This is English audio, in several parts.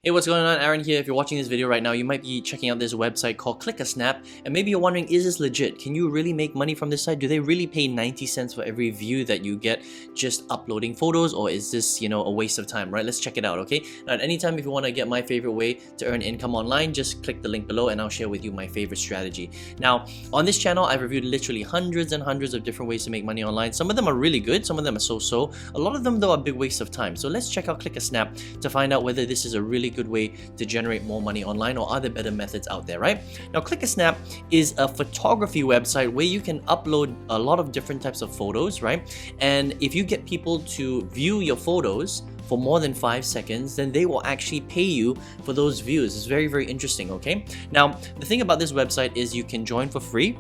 Hey, what's going on? Aaron here. If you're watching this video right now, you might be checking out this website called ClickaSnap, and maybe you're wondering, is this legit? Can you really make money from this site? Do they really pay 90 cents for every view that you get just uploading photos, or is this, a waste of time, right? Let's check it out, okay? Now, at any time, if you want to get my favorite way to earn income online, just click the link below and I'll share with you my favorite strategy. Now, on this channel, I've reviewed literally hundreds and hundreds of different ways to make money online. Some of them are really good, some of them are so-so. A lot of them, though, are big waste of time. So let's check out ClickaSnap to find out whether this is a really good way to generate more money online, or are there better methods out there, right? Now, ClickaSnap is a photography website where you can upload a lot of different types of photos, right? And if you get people to view your photos for more than 5 seconds, then they will actually pay you for those views. It's very, very interesting, okay? Now, the thing about this website is you can join for free,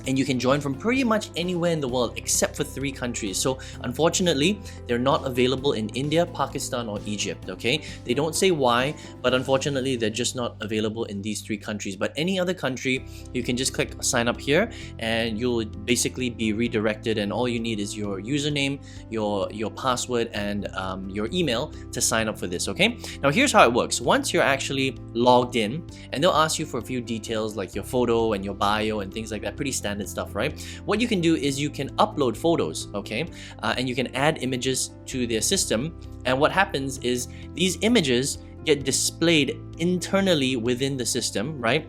and you can join from pretty much anywhere in the world except for 3 countries. So unfortunately, they're not available in India, Pakistan, or Egypt, okay? They don't say why, but unfortunately, they're just not available in these 3 countries. But any other country, you can just click sign up here and you'll basically be redirected, and all you need is your username, your password, and your email to sign up for this, okay? Now, here's how it works. Once you're actually logged in, and they'll ask you for a few details like your photo and your bio and things like that, pretty standard stuff, right? What you can do is you can upload photos, okay? And you can add images to their system, and what happens is these images get displayed internally within the system, right?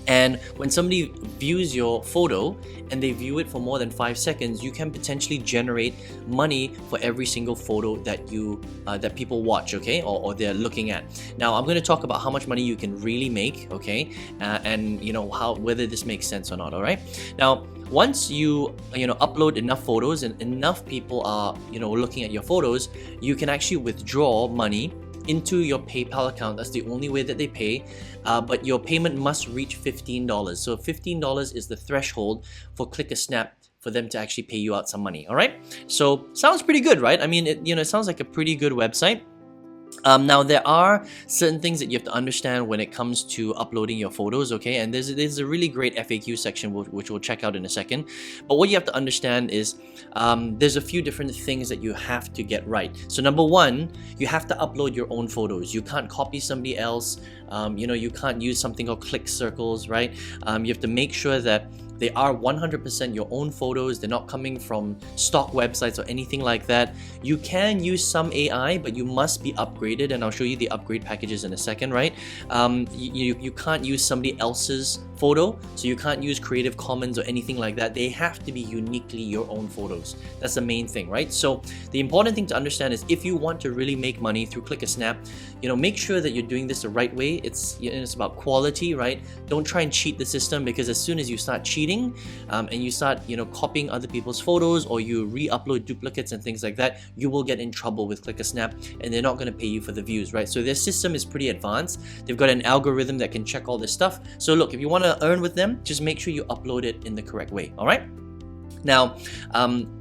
And when somebody views your photo and they view it for more than 5 seconds, you can potentially generate money for every single photo that you that people watch, okay, or they're looking at. Now, I'm going to talk about how much money you can really make, okay, and whether this makes sense or not. All right. Now, once you upload enough photos and enough people are looking at your photos, you can actually withdraw money into your PayPal account. That's the only way that they pay, but your payment must reach $15. So $15 is the threshold for ClickaSnap for them to actually pay you out some money. All right, so sounds pretty good, right? I mean, it sounds like a pretty good website. Now, there are certain things that you have to understand when it comes to uploading your photos, okay? And there's a really great FAQ section which we'll check out in a second. But what you have to understand is there's a few different things that you have to get right. So number one, you have to upload your own photos. You can't copy somebody else. You can't use something called click circles, right? You have to make sure that they are 100% your own photos. They're not coming from stock websites or anything like that. You can use some AI, but you must be upgraded, and I'll show you the upgrade packages in a second, right? You can't use somebody else's photo, so you can't use Creative Commons or anything like that. They have to be uniquely your own photos. That's the main thing, right? So the important thing to understand is if you want to really make money through ClickaSnap, make sure that you're doing this the right way. It's about quality, right? Don't try and cheat the system, because as soon as you start cheating and you start copying other people's photos, or you re-upload duplicates and things like that, you will get in trouble with ClickaSnap, and they're not going to pay you for the views, right? So their system is pretty advanced. They've got an algorithm that can check all this stuff. So look, if you want to earn with them, just make sure you upload it in the correct way. All right. Now,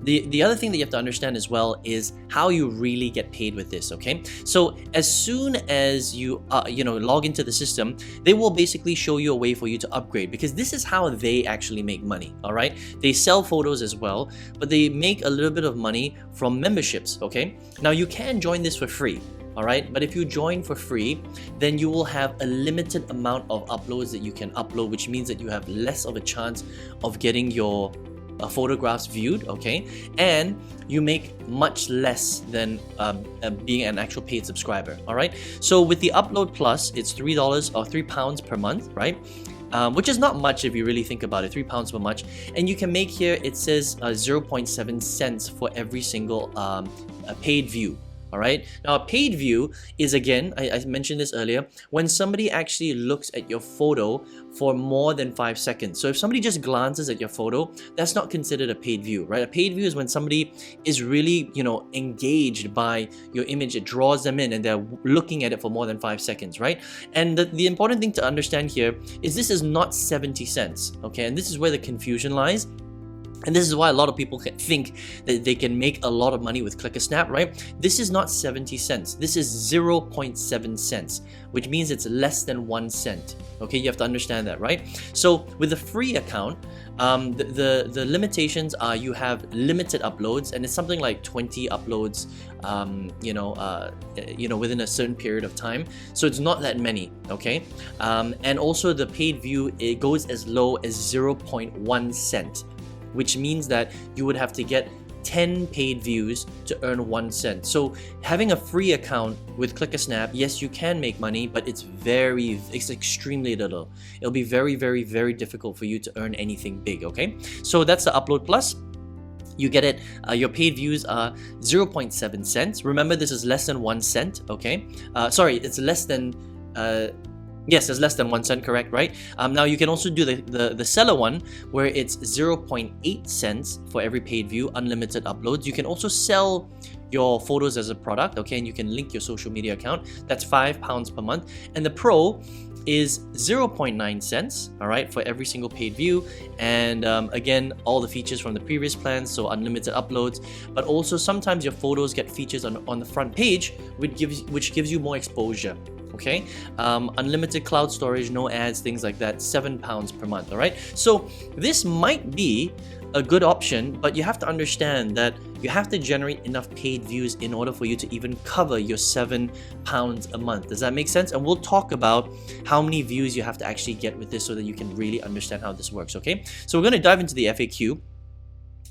the other thing that you have to understand as well is how you really get paid with this, okay? So as soon as you log into the system, they will basically show you a way for you to upgrade, because this is how they actually make money, all right? They sell photos as well, but they make a little bit of money from memberships, okay? Now, you can join this for free. All right, but if you join for free, then you will have a limited amount of uploads that you can upload, which means that you have less of a chance of getting your photographs viewed, okay? And you make much less than being an actual paid subscriber, all right? So with the Upload Plus, it's $3 or £3 per month, right? Which is not much if you really think about it, £3 per month. And you can make here, it says 0.7 cents for every single paid view. All right. Now, a paid view is, again, I mentioned this earlier, when somebody actually looks at your photo for more than 5 seconds. So if somebody just glances at your photo, that's not considered a paid view, right? A paid view is when somebody is really, engaged by your image. It draws them in and they're looking at it for more than 5 seconds, right? And the important thing to understand here is this is not 70 cents, okay? And this is where the confusion lies. And this is why a lot of people think that they can make a lot of money with ClickaSnap, right? This is not 70 cents. This is 0.7 cents, which means it's less than 1 cent. Okay, you have to understand that, right? So with a free account, the limitations are you have limited uploads, and it's something like 20 uploads, within a certain period of time. So it's not that many, okay? And also the paid view, it goes as low as 0.1 cent. Which means that you would have to get 10 paid views to earn 1 cent. So having a free account with ClickaSnap, yes, you can make money, but it's extremely little. It'll be very, very, very difficult for you to earn anything big, okay? So that's the Upload Plus. You get it. Your paid views are 0.7 cents. Remember, this is less than 1 cent, okay? It's less than... Yes, it's less than 1 cent, correct, right? Now you can also do the seller one where it's 0.8 cents for every paid view, unlimited uploads. You can also sell your photos as a product, okay, and you can link your social media account. That's £5 per month. And the Pro is 0.9 cents, all right, for every single paid view. And again, all the features from the previous plans, so unlimited uploads, but also sometimes your photos get features on the front page, which gives you more exposure. Okay, unlimited cloud storage, no ads, things like that, £7 per month. All right, so this might be a good option, but you have to understand that you have to generate enough paid views in order for you to even cover your £7 a month. Does that make sense? And we'll talk about how many views you have to actually get with this so that you can really understand how this works. Okay, so we're going to dive into the FAQ,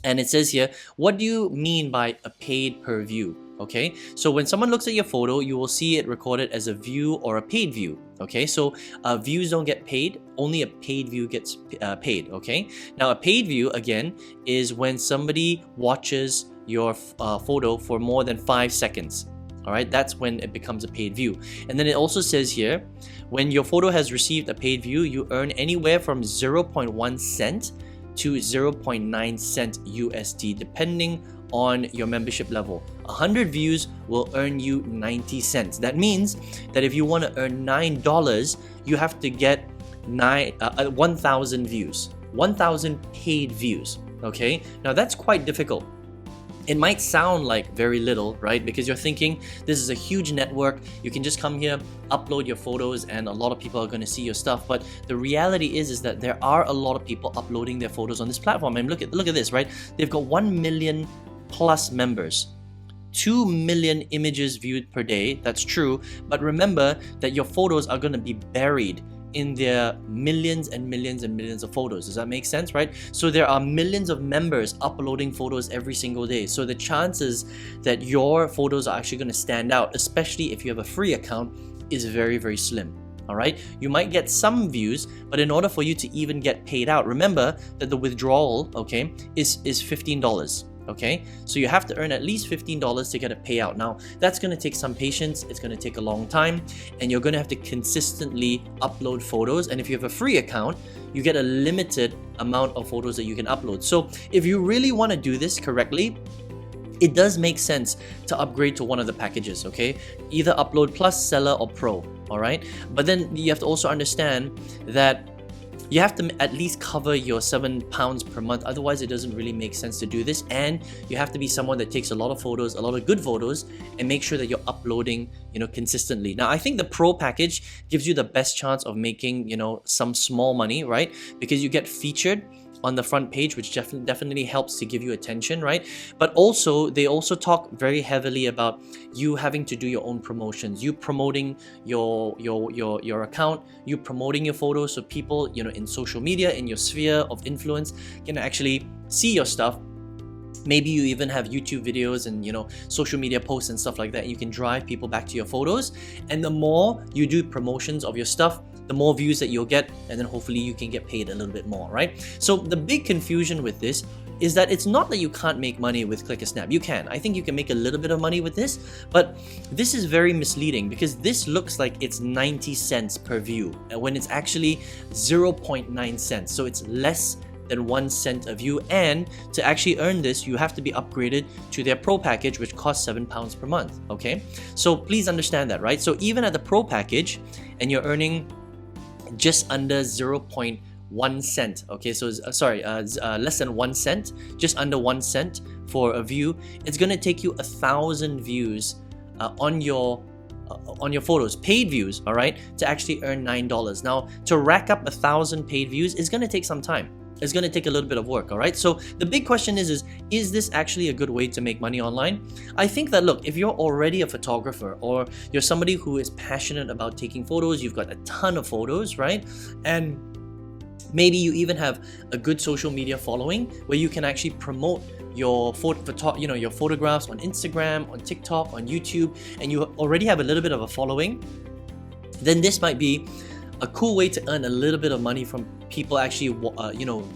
and it says here, what do you mean by a paid per view? Okay, so when someone looks at your photo, you will see it recorded as a view or a paid view. Okay, so views don't get paid, only a paid view gets paid. Okay, now a paid view again is when somebody watches your photo for more than 5 seconds. All right, that's when it becomes a paid view. And then it also says here, when your photo has received a paid view, you earn anywhere from 0.1 cent to 0.9 cent USD, depending on your membership level. 100 views will earn you 90 cents. That means that if you want to earn $9, you have to get 1,000 views, 1,000 paid views. Okay, now that's quite difficult. It might sound like very little, right? Because you're thinking this is a huge network. You can just come here, upload your photos, and a lot of people are going to see your stuff. But the reality is that there are a lot of people uploading their photos on this platform. And look at this, right? They've got 1 million plus members, 2 million images viewed per day. That's true. But remember that your photos are going to be buried in their millions and millions and millions of photos. Does that make sense, right? So there are millions of members uploading photos every single day. So the chances that your photos are actually going to stand out, especially if you have a free account, is very, very slim. All right, you might get some views, but in order for you to even get paid out, remember that the withdrawal, okay, is $15. Okay, so you have to earn at least $15 to get a payout. Now that's going to take some patience, it's going to take a long time, and you're going to have to consistently upload photos. And if you have a free account, you get a limited amount of photos that you can upload. So if you really want to do this correctly, it does make sense to upgrade to one of the packages. Okay, either Upload Plus, Seller, or Pro. All right, but then you have to also understand that you have to at least cover your £7 per month. Otherwise, it doesn't really make sense to do this. And you have to be someone that takes a lot of photos, a lot of good photos, and make sure that you're uploading, consistently. Now, I think the Pro package gives you the best chance of making, some small money, right? Because you get featured on the front page, which definitely helps to give you attention, right? But also, they also talk very heavily about you having to do your own promotions, you promoting your account, you promoting your photos, so people, in social media, in your sphere of influence, can actually see your stuff. Maybe you even have YouTube videos and social media posts and stuff like that. You can drive people back to your photos, and the more you do promotions of your stuff, the more views that you'll get, and then hopefully you can get paid a little bit more, right? So the big confusion with this is that it's not that you can't make money with ClickaSnap. You can. I think you can make a little bit of money with this, but this is very misleading because this looks like it's 90 cents per view when it's actually 0.9 cents. So it's less than 1 cent a view, and to actually earn this, you have to be upgraded to their Pro package, which costs £7 per month. Okay, so please understand that, right? So even at the Pro package, and you're earning just under 0.1 1 cent. Okay, so less than 1 cent, just under 1 cent for a view. It's gonna take you 1,000 views on your photos, paid views, all right, to actually earn $9. Now, to rack up 1,000 paid views is gonna take some time. It's going to take a little bit of work, all right? So the big question is this actually a good way to make money online? I think that, look, if you're already a photographer or you're somebody who is passionate about taking photos, you've got a ton of photos, right? And maybe you even have a good social media following where you can actually promote your your photographs on Instagram, on TikTok, on YouTube, and you already have a little bit of a following, then this might be a cool way to earn a little bit of money from people actually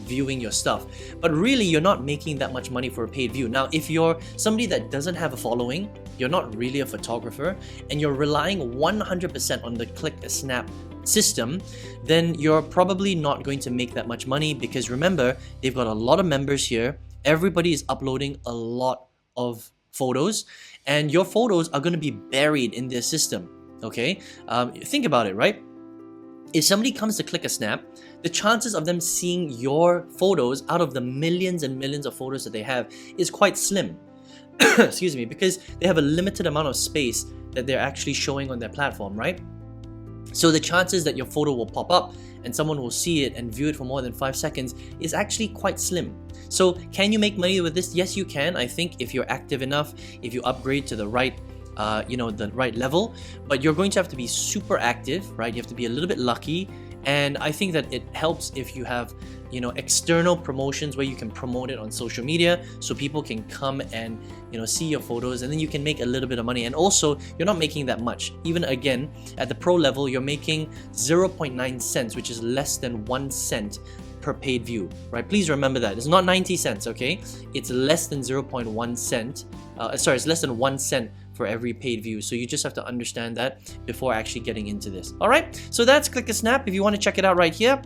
viewing your stuff. But really, you're not making that much money for a paid view. Now, if you're somebody that doesn't have a following, you're not really a photographer, and you're relying 100% on the ClickaSnap system, then you're probably not going to make that much money, because remember, they've got a lot of members here. Everybody is uploading a lot of photos, and your photos are going to be buried in their system. Okay, think about it, right? If somebody comes to ClickaSnap, the chances of them seeing your photos out of the millions and millions of photos that they have is quite slim. Excuse me, because they have a limited amount of space that they're actually showing on their platform, right? So the chances that your photo will pop up and someone will see it and view it for more than 5 seconds is actually quite slim. So can you make money with this? Yes, you can. I think if you're active enough, if you upgrade to the right the right level, but you're going to have to be super active, right? You have to be a little bit lucky, and I think that it helps if you have external promotions where you can promote it on social media so people can come and see your photos, and then you can make a little bit of money. And also, you're not making that much. Even again, at the pro level, you're making 0.9 cents, which is less than 1 cent per paid view, right? Please remember that. It's not 90 cents, okay? It's less than 0.1 cent. It's less than 1 cent for every paid view. So you just have to understand that before actually getting into this. All right, so that's ClickaSnap. If you want to check it out right here,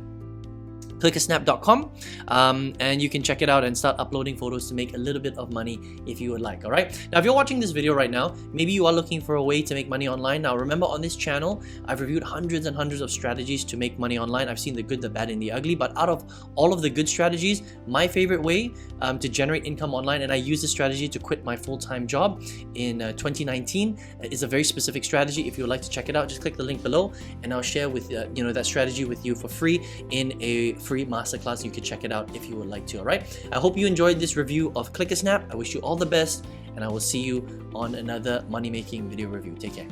ClickaSnap.com, and you can check it out and start uploading photos to make a little bit of money if you would like. All right, now if you're watching this video right now, maybe you are looking for a way to make money online. Now remember, on this channel I've reviewed hundreds and hundreds of strategies to make money online. I've seen the good, the bad, and the ugly, but out of all of the good strategies, my favorite way to generate income online, and I use this strategy to quit my full-time job in 2019, is a very specific strategy. If you would like to check it out, just click the link below and I'll share with that strategy with you for free in a free masterclass. You can check it out if you would like to. All right, I hope you enjoyed this review of ClickaSnap. I wish you all the best, and I will see you on another money making video review. Take care.